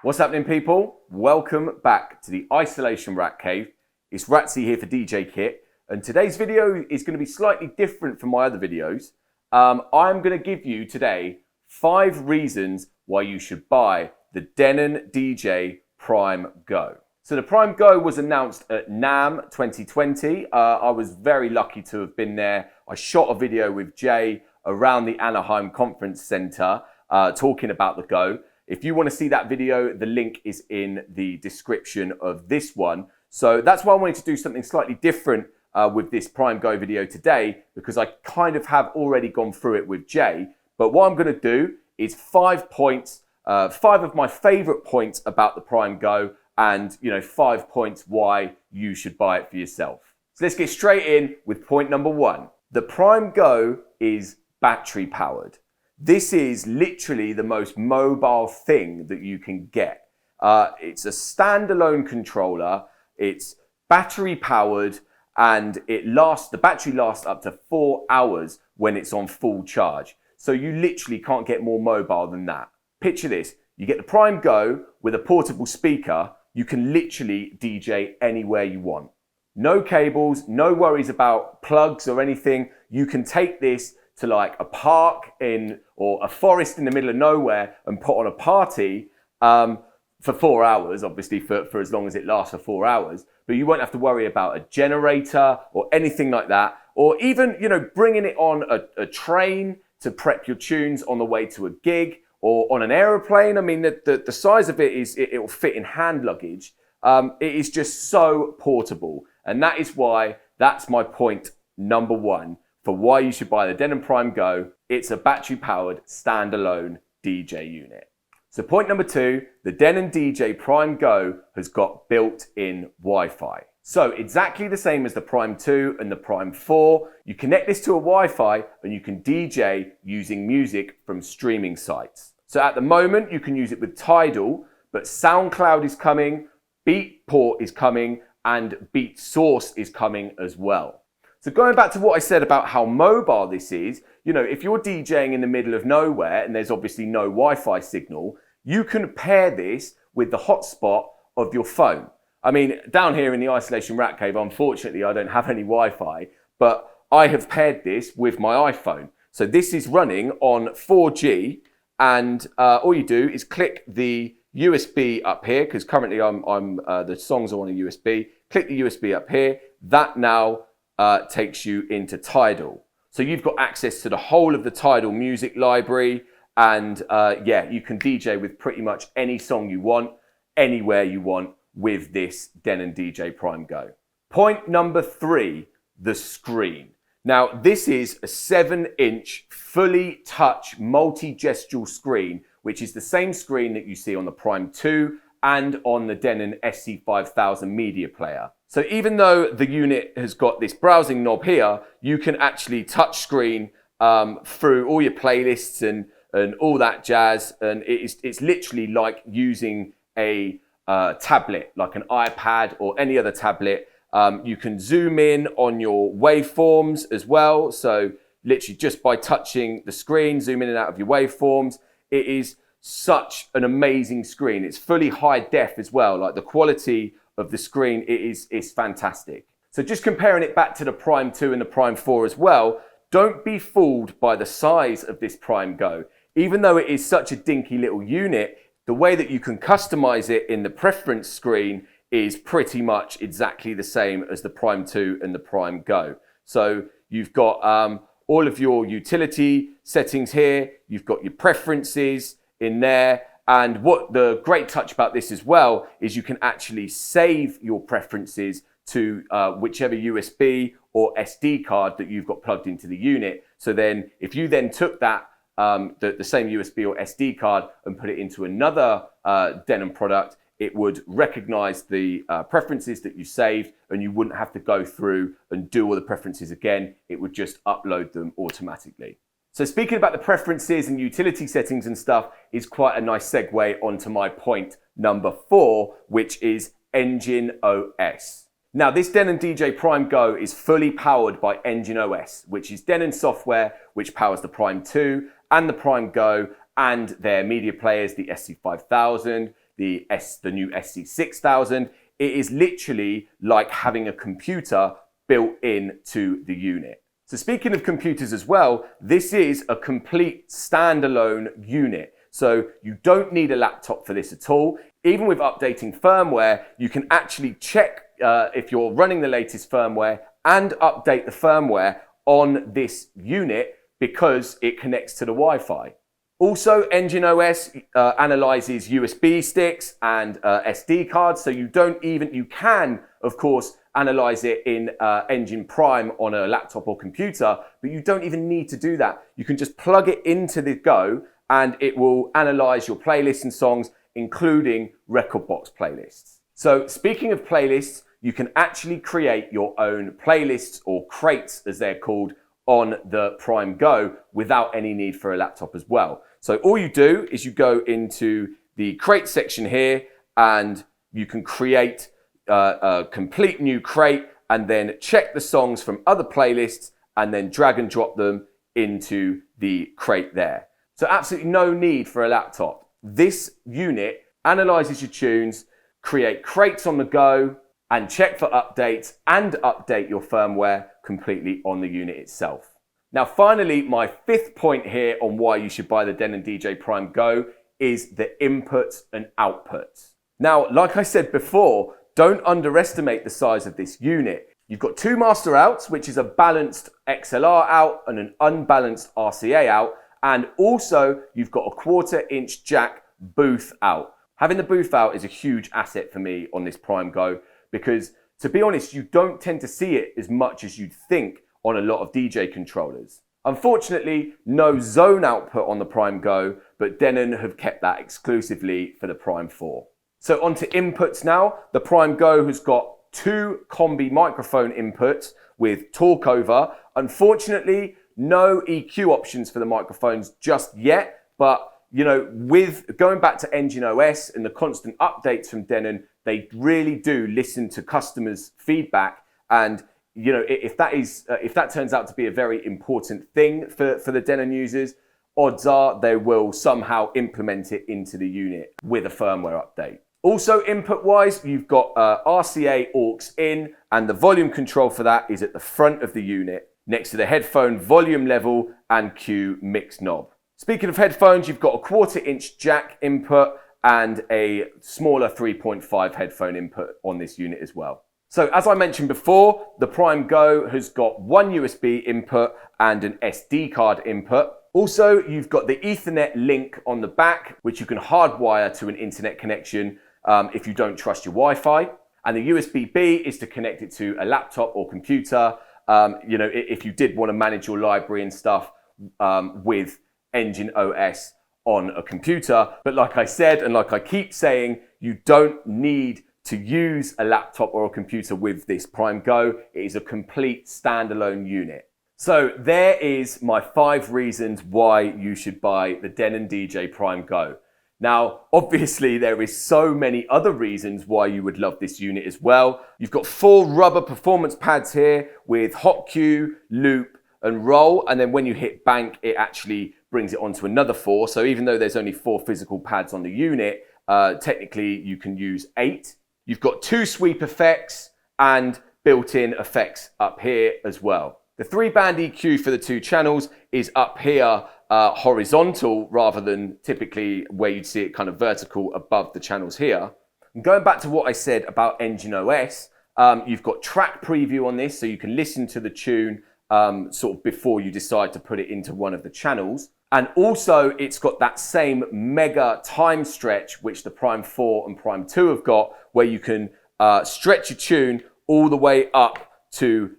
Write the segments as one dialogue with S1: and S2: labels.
S1: What's happening, people? Welcome back to the Isolation Ratcave. It's Ratzi here for DJKit, and today's video is going to be slightly different from my other videos. I'm going to give you today 5 reasons why you should buy the Denon Prime GO. So the Prime GO was announced at NAMM 2020. I was very lucky to have been there. I shot a video with Jay around the Anaheim Conference Center talking about the GO. If you want to see that video, the link is in the description of this one. So that's why I wanted to do something slightly different with this Prime GO video today, because I kind of have already gone through it with Jay. But what I'm going to do is 5 points, 5 of my favorite points about the Prime GO, and 5 points why you should buy it for yourself. So let's get straight in with point number 1. The Prime GO is battery powered. This is literally the most mobile thing that you can get. It's a standalone controller, it's battery powered, and the battery lasts up to 4 hours when it's on full charge. So you literally can't get more mobile than that. Picture this, you get the Prime GO with a portable speaker, you can literally DJ anywhere you want. No cables, no worries about plugs or anything. You can take this to like a park or a forest in the middle of nowhere and put on a party for 4 hours, obviously for as long as it lasts for 4 hours. But you won't have to worry about a generator or anything like that, or even bringing it on a train to prep your tunes on the way to a gig, or on an aeroplane. I mean, the size of it is it will fit in hand luggage. It is just so portable, and that is why that's my point number 1. For why you should buy the Denon Prime GO. It's a battery-powered standalone DJ unit. So point number 2, the Denon Prime GO has got built-in Wi-Fi. So exactly the same as the Prime 2 and the Prime 4, you connect this to a Wi-Fi and you can DJ using music from streaming sites. So at the moment you can use it with Tidal, but SoundCloud is coming, Beatport is coming, and BeatSource is coming as well. So going back to what I said about how mobile this is, if you're DJing in the middle of nowhere and there's obviously no Wi-Fi signal, you can pair this with the hotspot of your phone. I mean, down here in the Isolation Ratcave, unfortunately, I don't have any Wi-Fi, but I have paired this with my iPhone. So this is running on 4G, and all you do is click the USB up here, because currently the songs are on a USB. Click the USB up here. That now takes you into Tidal. So you've got access to the whole of the Tidal music library, and you can DJ with pretty much any song you want, anywhere you want with this Denon Prime GO. Point number 3, the screen. Now this is a 7-inch fully touch multi-gestural screen, which is the same screen that you see on the Prime 2 and on the Denon SC5000 media player. So even though the unit has got this browsing knob here, you can actually touch screen through all your playlists and all that jazz. And it's literally like using a tablet, like an iPad or any other tablet. You can zoom in on your waveforms as well. So literally just by touching the screen, zoom in and out of your waveforms. It is such an amazing screen. It's fully high def as well. Like the quality of the screen is fantastic. So just comparing it back to the Prime 2 and the Prime 4 as well, don't be fooled by the size of this Prime GO. Even though it is such a dinky little unit, the way that you can customize it in the preference screen is pretty much exactly the same as the Prime 2 and the Prime GO. So you've got all of your utility settings here, you've got your preferences in there. And what the great touch about this as well is you can actually save your preferences to whichever USB or SD card that you've got plugged into the unit. So then if you then took that, the same USB or SD card and put it into another Denon product, it would recognize the preferences that you saved, and you wouldn't have to go through and do all the preferences again. It would just upload them automatically. So speaking about the preferences and utility settings and stuff is quite a nice segue onto my point number 4, which is Engine OS. Now this Denon Prime GO is fully powered by Engine OS, which is Denon software which powers the Prime 2 and the Prime GO and their media players, the SC5000, the new SC6000. It is literally like having a computer built into the unit. So speaking of computers as well, this is a complete standalone unit. So you don't need a laptop for this at all. Even with updating firmware, you can actually check if you're running the latest firmware and update the firmware on this unit because it connects to the Wi-Fi. Also, Engine OS analyzes USB sticks and SD cards, so you can, of course, analyze it in Engine Prime on a laptop or computer, but you don't even need to do that. You can just plug it into the Go and it will analyze your playlists and songs, including record box playlists. So speaking of playlists, you can actually create your own playlists, or crates as they're called, on the Prime Go without any need for a laptop as well. So all you do is you go into the crate section here and you can create a complete new crate and then check the songs from other playlists and then drag and drop them into the crate there. So absolutely no need for a laptop. This unit analyzes your tunes, create crates on the go, and check for updates and update your firmware completely on the unit itself. Now finally, my fifth point here on why you should buy the Denon DJ Prime Go is the input and output. Now, like I said before, don't underestimate the size of this unit. You've got two master outs, which is a balanced XLR out and an unbalanced RCA out, and also you've got a 1/4 inch jack booth out. Having the booth out is a huge asset for me on this Prime Go because, to be honest, you don't tend to see it as much as you'd think on a lot of DJ controllers. Unfortunately, no zone output on the Prime Go, but Denon have kept that exclusively for the Prime 4. So onto inputs now. The Prime Go has got two combi microphone inputs with talk over. Unfortunately, no EQ options for the microphones just yet, but you know, with going back to Engine OS and the constant updates from Denon, they really do listen to customers' feedback. And you know, if that turns out to be a very important thing for the Denon users, odds are they will somehow implement it into the unit with a firmware update. Also, input-wise, you've got RCA aux in, and the volume control for that is at the front of the unit, next to the headphone volume level and Q mix knob. Speaking of headphones, you've got a 1/4 inch jack input and a smaller 3.5 headphone input on this unit as well. So as I mentioned before, the Prime Go has got one USB input and an SD card input. Also, you've got the Ethernet link on the back, which you can hardwire to an internet connection if you don't trust your Wi-Fi. And the USB-B is to connect it to a laptop or computer, you know, if you did want to manage your library and stuff with Engine OS on a computer. But like I said, and like I keep saying, you don't need to use a laptop or a computer with this Prime Go. It is a complete standalone unit. So there is my 5 reasons why you should buy the Denon DJ Prime Go. Now, obviously there is so many other reasons why you would love this unit as well. You've got 4 rubber performance pads here with hot cue, loop and roll. And then when you hit bank, it actually brings it onto another 4. So even though there's only 4 physical pads on the unit, technically you can use 8. You've got 2 sweep effects and built-in effects up here as well. The 3-band EQ for the 2 channels is up here horizontal rather than typically where you'd see it kind of vertical above the channels here. And going back to what I said about Engine OS, you've got track preview on this, so you can listen to the tune sort of before you decide to put it into one of the channels. And also it's got that same mega time stretch which the Prime 4 and Prime 2 have got, where you can stretch your tune all the way up to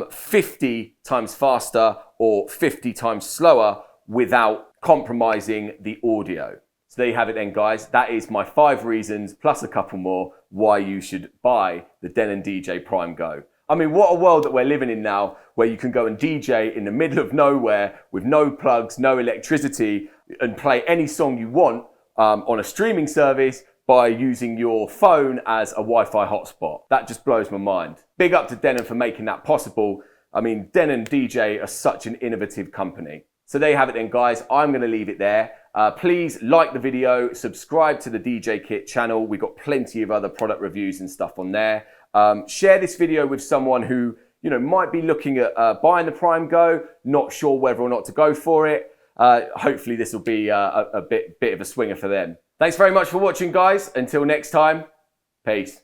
S1: 50 times faster or 50 times slower without compromising the audio. So there you have it then, guys. That is my 5 reasons plus a couple more why you should buy the Denon DJ Prime Go. I mean, what a world that we're living in now, where you can go and DJ in the middle of nowhere with no plugs, no electricity, and play any song you want on a streaming service by using your phone as a Wi-Fi hotspot. That just blows my mind. Big up to Denon for making that possible. I mean, Denon DJ are such an innovative company. So there you have it then, guys. I'm going to leave it there. Please like the video, subscribe to the DJKit channel. We've got plenty of other product reviews and stuff on there. Share this video with someone who might be looking at buying the Prime Go, not sure whether or not to go for it. Hopefully this will be a bit of a swinger for them. Thanks very much for watching, guys. Until next time, peace.